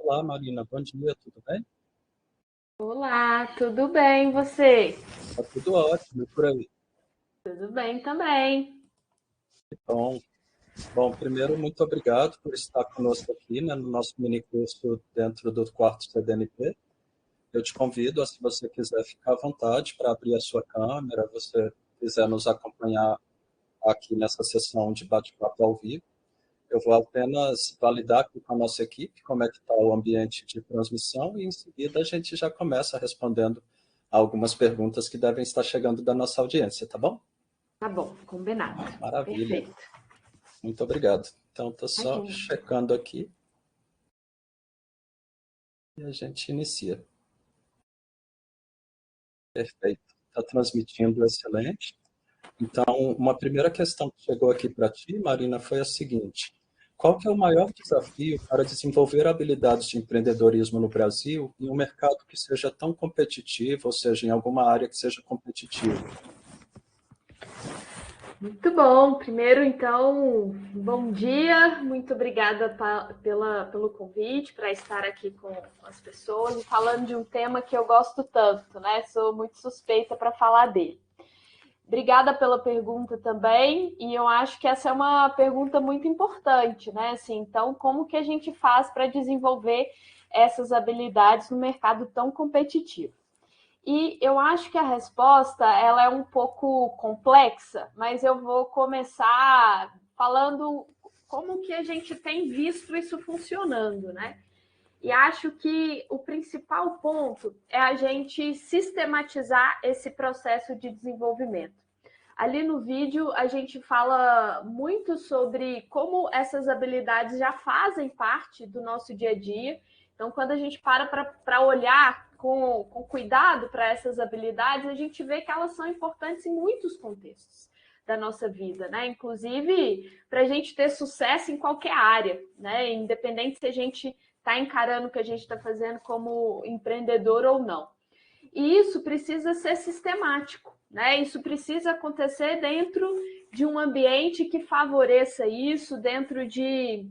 Olá, Marina, bom dia, tudo bem? Olá, tudo bem, e você? Tá tudo ótimo, e por aí. Tudo bem também. Bom, bom, primeiro, muito obrigado por estar conosco aqui, né, no nosso mini curso dentro do quarto CDNP. Eu te convido, se você quiser ficar à vontade para abrir a sua câmera, você quiser nos acompanhar aqui nessa sessão de bate-papo ao vivo. Eu vou apenas validar aqui com a nossa equipe como é que está o ambiente de transmissão e, em seguida, a gente já começa respondendo algumas perguntas que devem estar chegando da nossa audiência, tá bom? Tá bom, combinado. Maravilha, Perfeito. muito obrigado. Então, estou só Imagina. checando aqui e a gente inicia. Perfeito, está transmitindo excelente. Então, uma primeira questão que chegou aqui para ti, Marina, foi a seguinte: qual que é o maior desafio para desenvolver habilidades de empreendedorismo no Brasil em um mercado que seja tão competitivo, ou seja, em alguma área que seja competitiva? Muito bom. Primeiro, então, bom dia. Muito obrigada pelo convite para estar aqui com as pessoas e falando de um tema que eu gosto tanto, né? Sou muito suspeita para falar dele. Obrigada pela pergunta também, e eu acho que essa é uma pergunta muito importante, né? Assim, então, como que a gente faz para desenvolver essas habilidades no mercado tão competitivo? E eu acho que a resposta ela é um pouco complexa, mas eu vou começar falando como que a gente tem visto isso funcionando, né? E acho que o principal ponto é a gente sistematizar esse processo de desenvolvimento. Ali no vídeo a gente fala muito sobre como essas habilidades já fazem parte do nosso dia a dia. Então, quando a gente para olhar com cuidado para essas habilidades, a gente vê que elas são importantes em muitos contextos da nossa vida, né? Inclusive para a gente ter sucesso em qualquer área, né? Independente se a gente está encarando o que a gente está fazendo como empreendedor ou não. E isso precisa ser sistemático, né? Isso precisa acontecer dentro de um ambiente que favoreça isso, dentro de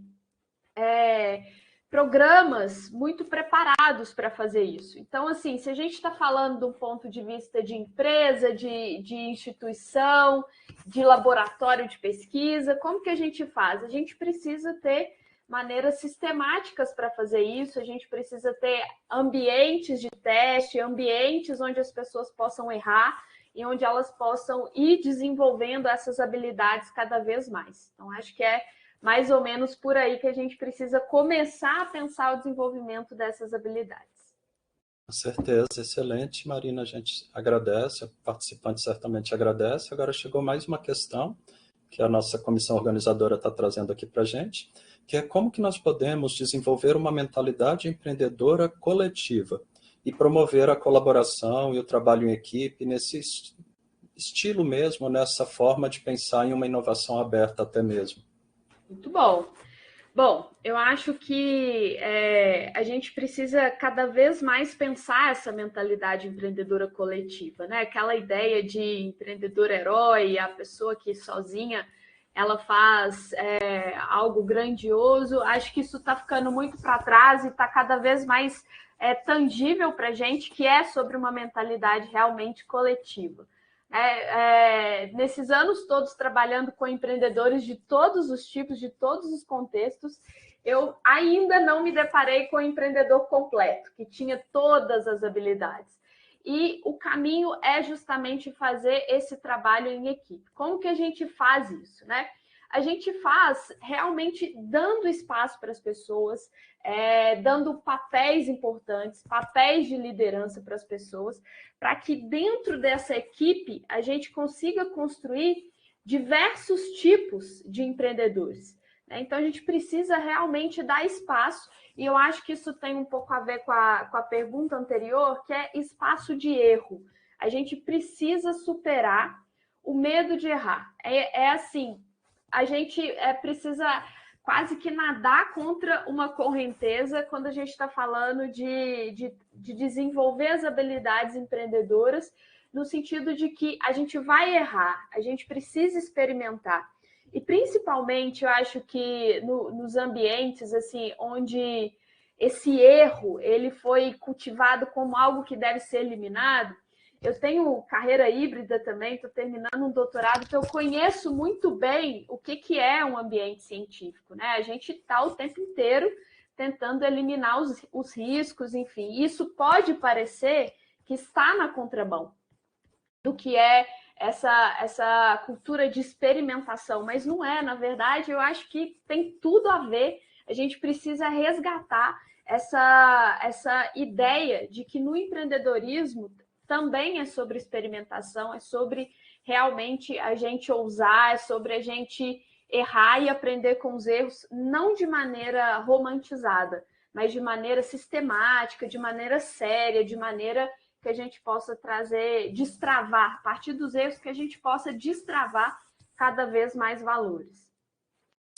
programas muito preparados para fazer isso. Então, assim, se a gente está falando de um ponto de vista de empresa, de instituição, de laboratório de pesquisa, como que a gente faz? A gente precisa ter maneiras sistemáticas para fazer isso, a gente precisa ter ambientes de teste, ambientes onde as pessoas possam errar e onde elas possam ir desenvolvendo essas habilidades cada vez mais. Então, acho que é mais ou menos por aí que a gente precisa começar a pensar o desenvolvimento dessas habilidades. Com certeza, excelente, Marina, a gente agradece, o participante certamente agradece. Agora chegou mais uma questão que a nossa comissão organizadora está trazendo aqui para a gente, que é como que nós podemos desenvolver uma mentalidade empreendedora coletiva e promover a colaboração e o trabalho em equipe nesse estilo mesmo, nessa forma de pensar em uma inovação aberta até mesmo. Muito bom. Bom, eu acho que a gente precisa cada vez mais pensar essa mentalidade empreendedora coletiva, né? Aquela ideia de empreendedor herói, a pessoa que sozinha ela faz algo grandioso. Acho que isso está ficando muito para trás e está cada vez mais tangível para a gente, que é sobre uma mentalidade realmente coletiva. Nesses anos todos trabalhando com empreendedores de todos os tipos, de todos os contextos, eu ainda não me deparei com um empreendedor completo, que tinha todas as habilidades. E o caminho é justamente fazer esse trabalho em equipe. Como que a gente faz isso, né? A gente faz realmente dando espaço para as pessoas, dando papéis importantes, papéis de liderança para as pessoas, para que dentro dessa equipe a gente consiga construir diversos tipos de empreendedores. Então a gente precisa realmente dar espaço, e eu acho que isso tem um pouco a ver com a pergunta anterior, que é espaço de erro. A gente precisa superar o medo de errar. Assim, a gente precisa quase que nadar contra uma correnteza quando a gente está falando de desenvolver as habilidades empreendedoras, no sentido de que a gente vai errar, a gente precisa experimentar. E principalmente, eu acho que nos ambientes assim, onde esse erro ele foi cultivado como algo que deve ser eliminado. Eu tenho carreira híbrida também, estou terminando um doutorado, que eu conheço muito bem o que é um ambiente científico, né? A gente está o tempo inteiro tentando eliminar os riscos, enfim. Isso pode parecer que está na contramão do que é essa cultura de experimentação, mas não é. Na verdade, eu acho que tem tudo a ver. A gente precisa resgatar essa ideia de que no empreendedorismo também é sobre experimentação, é sobre realmente a gente ousar, é sobre a gente errar e aprender com os erros, não de maneira romantizada, mas de maneira sistemática, de maneira séria, de maneira que a gente possa trazer, destravar, a partir dos erros, que a gente possa destravar cada vez mais valores.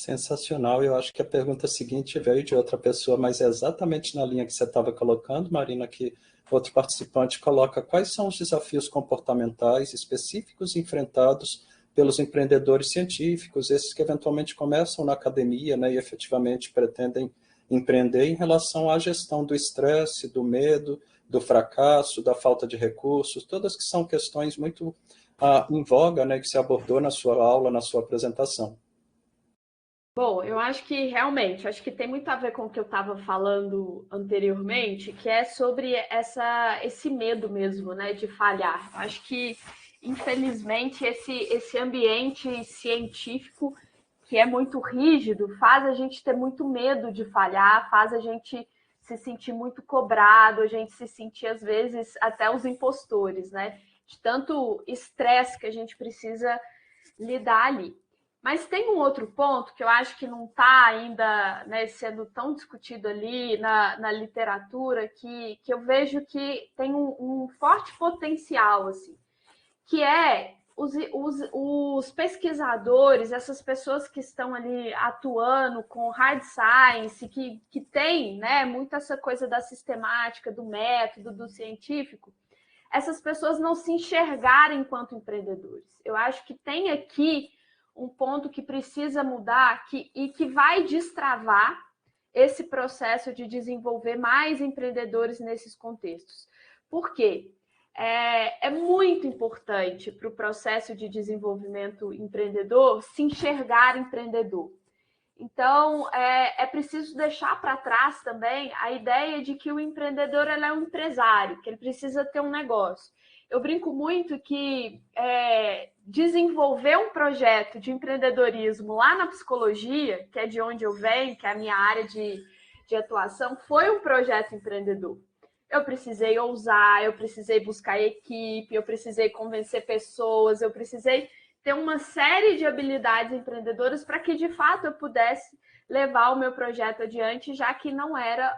Sensacional. Eu acho que a pergunta seguinte veio de outra pessoa, mas é exatamente na linha que você estava colocando, Marina, que outro participante coloca quais são os desafios comportamentais específicos enfrentados pelos empreendedores científicos, esses que eventualmente começam na academia, né, e efetivamente pretendem empreender em relação à gestão do estresse, do medo, do fracasso, da falta de recursos, todas que são questões muito em voga, né, que se abordou na sua aula, na sua apresentação. Bom, eu acho que realmente, acho que tem muito a ver com o que eu estava falando anteriormente, que é sobre esse medo mesmo, né, de falhar. Eu acho que, infelizmente, esse ambiente científico que é muito rígido faz a gente ter muito medo de falhar, faz a gente se sentir muito cobrado, a gente se sentir, às vezes, até os impostores, né, de tanto estresse que a gente precisa lidar ali. Mas tem um outro ponto que eu acho que não está ainda, né, sendo tão discutido ali na literatura, que eu vejo que tem um forte potencial, assim, que é os pesquisadores, essas pessoas que estão ali atuando com hard science, que tem, né, muito essa coisa da sistemática, do método, do científico, essas pessoas não se enxergarem enquanto empreendedores. Eu acho que tem aqui um ponto que precisa mudar e que vai destravar esse processo de desenvolver mais empreendedores nesses contextos. Por quê? É muito importante para o processo de desenvolvimento empreendedor se enxergar empreendedor. Então, é preciso deixar para trás também a ideia de que o empreendedor ele é um empresário, que ele precisa ter um negócio. Eu brinco muito que desenvolver um projeto de empreendedorismo lá na psicologia, que é de onde eu venho, que é a minha área de atuação, foi um projeto empreendedor. Eu precisei ousar, eu precisei buscar equipe, eu precisei convencer pessoas, eu precisei ter uma série de habilidades empreendedoras para que, de fato, eu pudesse levar o meu projeto adiante, já que não era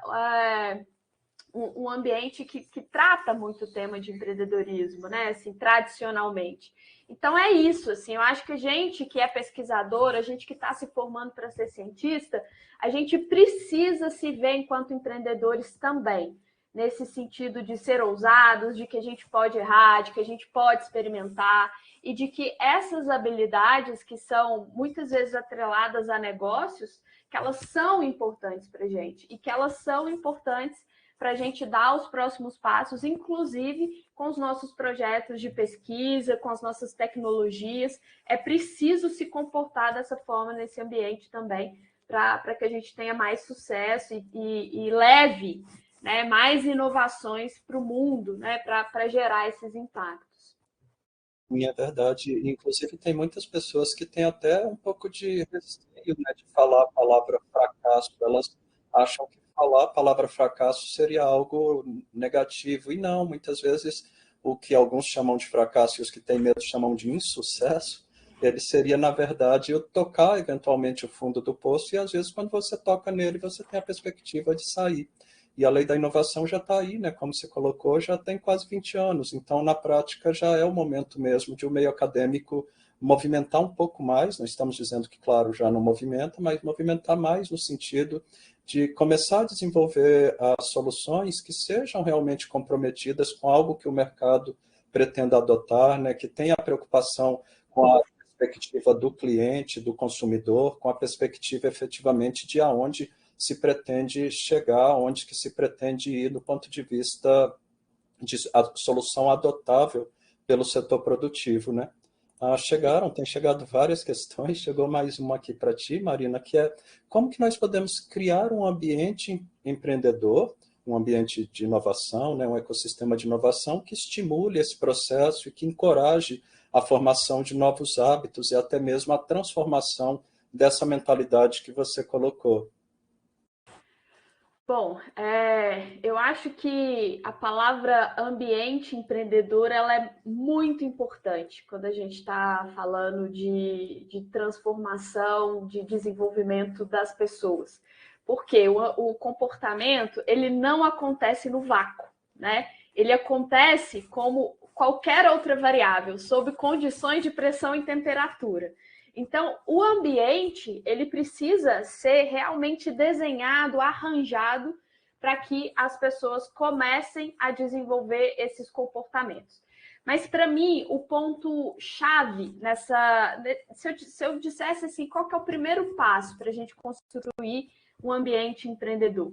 um ambiente que trata muito o tema de empreendedorismo, né? Assim, tradicionalmente. Então, é isso. Assim, eu acho que a gente que é pesquisador, a gente que está se formando para ser cientista, a gente precisa se ver enquanto empreendedores também, nesse sentido de ser ousados, de que a gente pode errar, de que a gente pode experimentar, e de que essas habilidades que são muitas vezes atreladas a negócios, que elas são importantes para a gente e que elas são importantes para a gente dar os próximos passos, inclusive com os nossos projetos de pesquisa, com as nossas tecnologias. É preciso se comportar dessa forma nesse ambiente também, para que a gente tenha mais sucesso e leve, né, mais inovações para o mundo, né, para gerar esses impactos. É verdade. Inclusive, tem muitas pessoas que têm até um pouco de receio, né, de falar a palavra fracasso. Elas acham que falar a palavra fracasso seria algo negativo. E não, muitas vezes o que alguns chamam de fracasso e os que têm medo chamam de insucesso, ele seria, na verdade, o tocar eventualmente o fundo do poço e, às vezes, quando você toca nele, você tem a perspectiva de sair. E a lei da inovação já está aí, né? Como você colocou, já tem quase 20 anos. Então, na prática, já é o momento mesmo de o meio acadêmico movimentar um pouco mais. Não estamos dizendo que, claro, já não movimenta, mas movimentar mais no sentido de começar a desenvolver soluções que sejam realmente comprometidas com algo que o mercado pretenda adotar, né? Que tenha preocupação com a perspectiva do cliente, do consumidor, com a perspectiva efetivamente de aonde se pretende chegar, onde que se pretende ir do ponto de vista de a solução adotável pelo setor produtivo, né? Tem chegado várias questões, chegou mais uma aqui para ti, Marina, que é como que nós podemos criar um ambiente empreendedor, um ambiente de inovação, né, um ecossistema de inovação que estimule esse processo e que encoraje a formação de novos hábitos e até mesmo a transformação dessa mentalidade que você colocou. Bom, eu acho que a palavra ambiente empreendedor ela é muito importante quando a gente está falando de transformação, de desenvolvimento das pessoas. Porque o comportamento ele não acontece no vácuo, né? Ele acontece como qualquer outra variável, sob condições de pressão e temperatura. Então, o ambiente, ele precisa ser realmente desenhado, arranjado, para que as pessoas comecem a desenvolver esses comportamentos. Mas, para mim, o ponto-chave nessa... Se eu dissesse assim, qual que é o primeiro passo para a gente construir um ambiente empreendedor?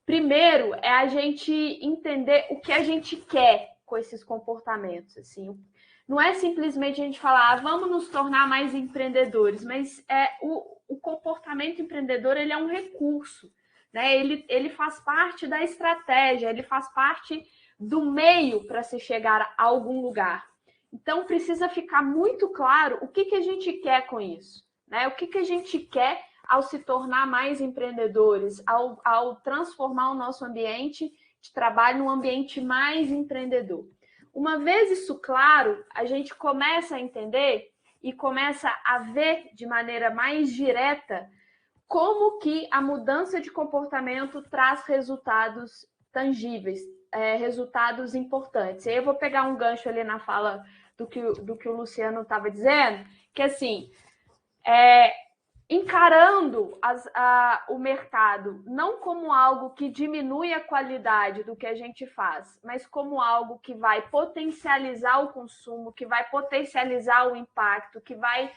Primeiro, é a gente entender o que a gente quer com esses comportamentos, assim, não é simplesmente a gente falar, vamos nos tornar mais empreendedores, mas o comportamento empreendedor ele é um recurso, né? Ele faz parte da estratégia, ele faz parte do meio para se chegar a algum lugar. Então, precisa ficar muito claro o que a gente quer com isso, né? O que a gente quer ao se tornar mais empreendedores, ao transformar o nosso ambiente de trabalho num ambiente mais empreendedor. Uma vez isso claro, a gente começa a entender e começa a ver de maneira mais direta como que a mudança de comportamento traz resultados tangíveis, resultados importantes. E aí eu vou pegar um gancho ali na fala do que o Luciano estava dizendo, que assim, encarando o mercado não como algo que diminui a qualidade do que a gente faz, mas como algo que vai potencializar o consumo, que vai potencializar o impacto, que vai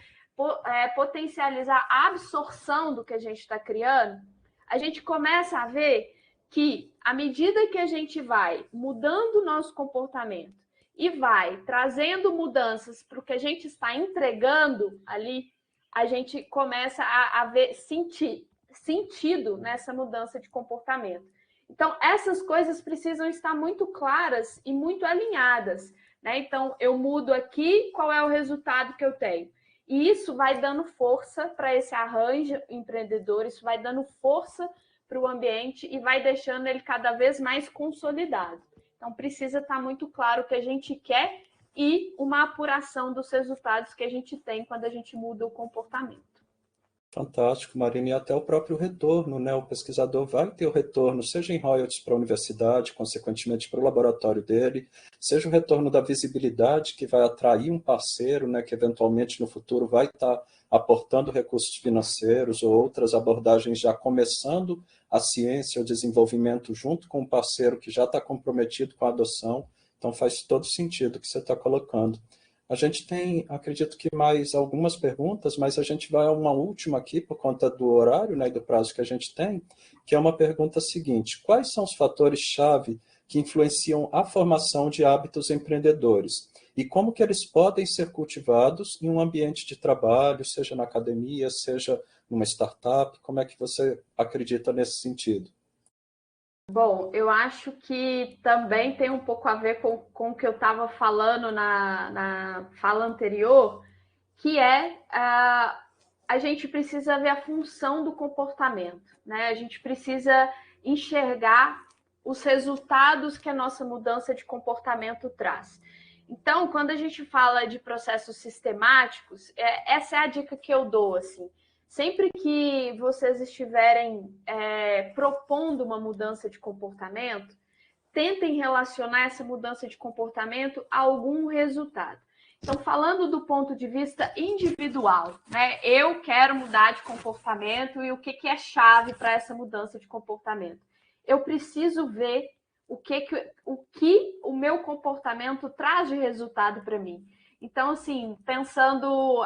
potencializar a absorção do que a gente está criando, a gente começa a ver que, à medida que a gente vai mudando o nosso comportamento e vai trazendo mudanças para o que a gente está entregando ali, a gente começa a ver sentido nessa mudança de comportamento. Então, essas coisas precisam estar muito claras e muito alinhadas, né? Então, eu mudo aqui, qual é o resultado que eu tenho? E isso vai dando força para esse arranjo empreendedor, isso vai dando força para o ambiente e vai deixando ele cada vez mais consolidado. Então, precisa estar muito claro o que a gente quer e uma apuração dos resultados que a gente tem quando a gente muda o comportamento. Fantástico, Marina, e até o próprio retorno, né? O pesquisador vai ter o retorno, seja em royalties para a universidade, consequentemente para o laboratório dele, seja o retorno da visibilidade, que vai atrair um parceiro, né? Que eventualmente no futuro vai estar aportando recursos financeiros ou outras abordagens já começando a ciência, o desenvolvimento junto com um parceiro que já está comprometido com a adoção. Então faz todo sentido o que você está colocando. A gente tem, acredito que mais algumas perguntas, mas a gente vai a uma última aqui por conta do horário, né, e do prazo que a gente tem, que é uma pergunta seguinte: quais são os fatores-chave que influenciam a formação de hábitos empreendedores? E como que eles podem ser cultivados em um ambiente de trabalho, seja na academia, seja numa startup? Como é que você acredita nesse sentido? Bom, eu acho que também tem um pouco a ver com o que eu estava falando na fala anterior, que a gente precisa ver a função do comportamento, né? A gente precisa enxergar os resultados que a nossa mudança de comportamento traz. Então, quando a gente fala de processos sistemáticos, essa é a dica que eu dou, assim. Sempre que vocês estiverem propondo uma mudança de comportamento, tentem relacionar essa mudança de comportamento a algum resultado. Então, falando do ponto de vista individual, né? Eu quero mudar de comportamento e o que é chave para essa mudança de comportamento? Eu preciso ver o que o meu comportamento traz de resultado para mim. Então, assim, pensando,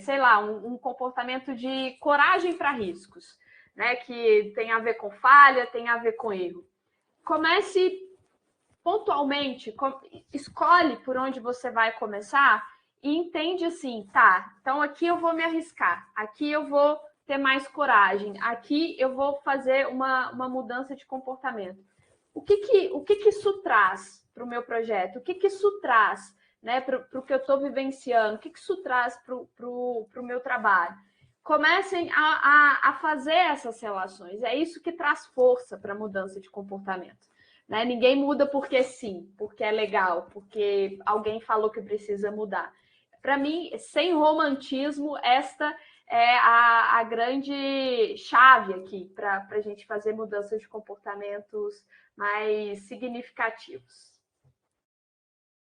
sei lá, um comportamento de coragem para riscos. né, que tem a ver com falha, tem a ver com erro. Comece pontualmente, escolhe por onde você vai começar e entende assim, tá, então aqui eu vou me arriscar, aqui eu vou ter mais coragem, aqui eu vou fazer uma mudança de comportamento. O que isso traz para o meu projeto? O que isso traz, né, para o que eu estou vivenciando? O que isso traz para o meu trabalho? Comecem a fazer essas relações. É isso que traz força para a mudança de comportamento. Né? Ninguém muda porque sim, porque é legal, porque alguém falou que precisa mudar. Para mim, sem romantismo, esta é a grande chave aqui para a gente fazer mudanças de comportamentos mais significativos.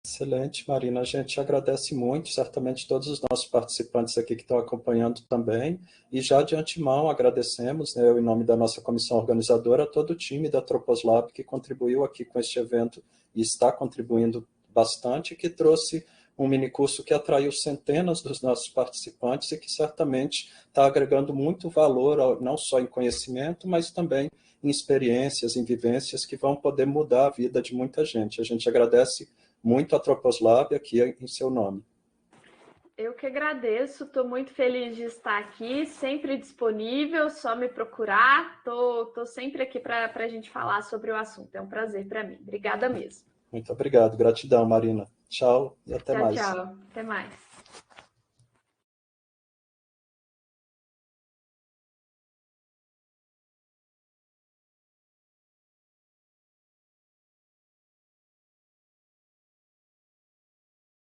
Excelente, Marina. A gente agradece muito, certamente todos os nossos participantes aqui que estão acompanhando também. E já de antemão agradecemos, né, eu, em nome da nossa comissão organizadora, todo o time da Troposlab que contribuiu aqui com este evento e está contribuindo bastante, que trouxe um minicurso que atraiu centenas dos nossos participantes e que certamente está agregando muito valor, não só em conhecimento, mas também em experiências, em vivências que vão poder mudar a vida de muita gente. A gente agradece muito a Troposlab aqui em seu nome. Eu que agradeço, estou muito feliz de estar aqui, sempre disponível, só me procurar. Estou sempre aqui para a gente falar sobre o assunto. É um prazer para mim. Obrigada mesmo. Muito obrigado. Gratidão, Marina. Tchau e até Tchau, mais. tchau. Até mais.